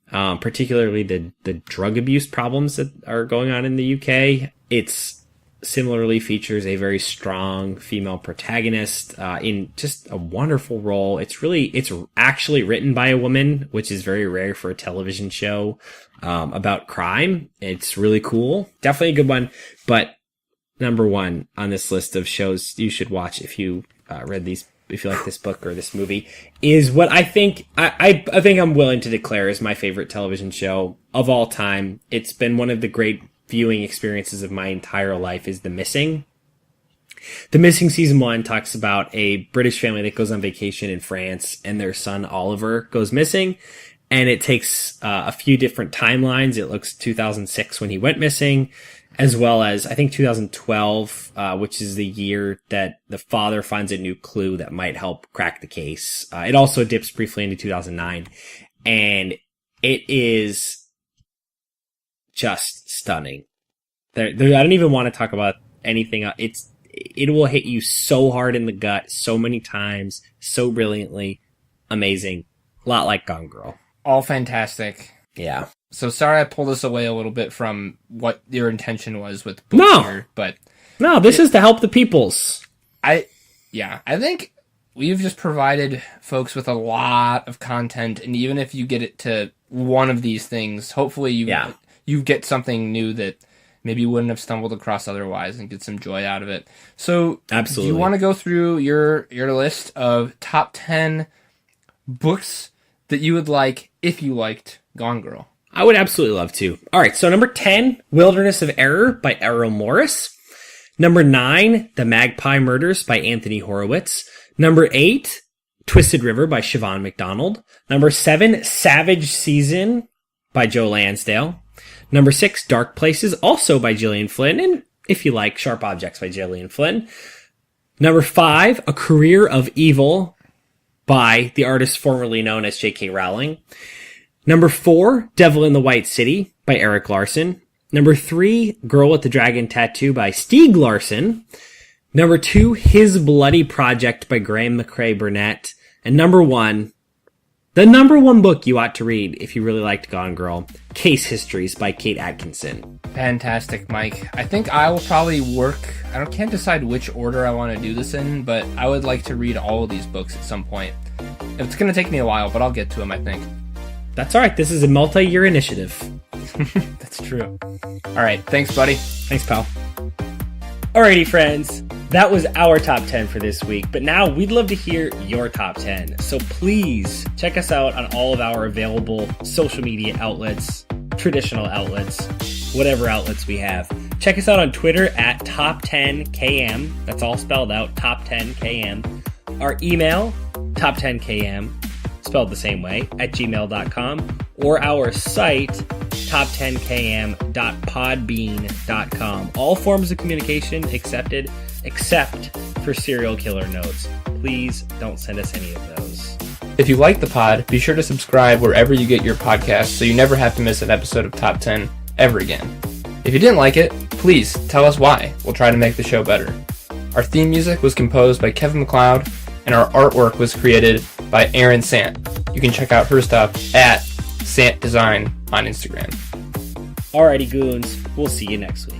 particularly the drug abuse problems that are going on in the UK. It's similarly features a very strong female protagonist in just a wonderful role. It's actually written by a woman, which is very rare for a television show about crime. It's really cool. Definitely a good one. But number 1 on this list of shows you should watch if you read these, if you like this book or this movie, is what I think I think I'm willing to declare is my favorite television show of all time. It's been one of the great viewing experiences of my entire life, is The Missing. The Missing season 1 talks about a British family that goes on vacation in France and their son Oliver goes missing. And it takes a few different timelines. It looks 2006 when he went missing, as well as I think 2012, which is the year that the father finds a new clue that might help crack the case. It also dips briefly into 2009, and it is just stunning. I don't even want to talk about anything else. It will hit you so hard in the gut so many times, so brilliantly, amazing. A lot like Gone Girl. All fantastic. Yeah. So sorry I pulled us away a little bit from what your intention was with books here, but... No, this is to help the peoples. I think we've just provided folks with a lot of content, and even if you get it to one of these things, hopefully you get something new that maybe you wouldn't have stumbled across otherwise and get some joy out of it. So absolutely. Do you want to go through your list of top 10 books that you would like if you liked Gone Girl? I would absolutely love to. All right, so number 10, Wilderness of Error by Errol Morris. Number 9, The Magpie Murders by Anthony Horowitz. Number 8, Twisted River by Siobhan McDonald. Number 7, Savage Season by Joe Lansdale. Number 6, Dark Places, also by Gillian Flynn, and if you like, Sharp Objects by Gillian Flynn. Number 5, A Career of Evil by the artist formerly known as J.K. Rowling. Number 4, Devil in the White City by Eric Larson. Number 3, Girl with the Dragon Tattoo by Stieg Larsson. Number 2, His Bloody Project by Graham McCrae Burnett. And number 1, the number 1 book you ought to read if you really liked Gone Girl, Case Histories by Kate Atkinson. Fantastic, Mike. I think I will probably can't decide which order I want to do this in, but I would like to read all of these books at some point. It's going to take me a while, but I'll get to them, I think. That's all right. This is a multi-year initiative. That's true. All right. Thanks, buddy. Thanks, pal. Alrighty, friends. That was our top 10 for this week, but now we'd love to hear your top 10. So please check us out on all of our available social media outlets, traditional outlets, whatever outlets we have. Check us out on Twitter at Top10KM. That's all spelled out, Top10KM. Our email, Top10KM. spelled the same way, at gmail.com, or our site, top10km.podbean.com. All forms of communication accepted, except for serial killer notes. Please don't send us any of those. If you like the pod, be sure to subscribe wherever you get your podcasts so you never have to miss an episode of Top 10 ever again. If you didn't like it, please tell us why. We'll try to make the show better. Our theme music was composed by Kevin MacLeod, and our artwork was created by Erin Sant. You can check out her stuff at Sant Design on Instagram. Alrighty, goons. We'll see you next week.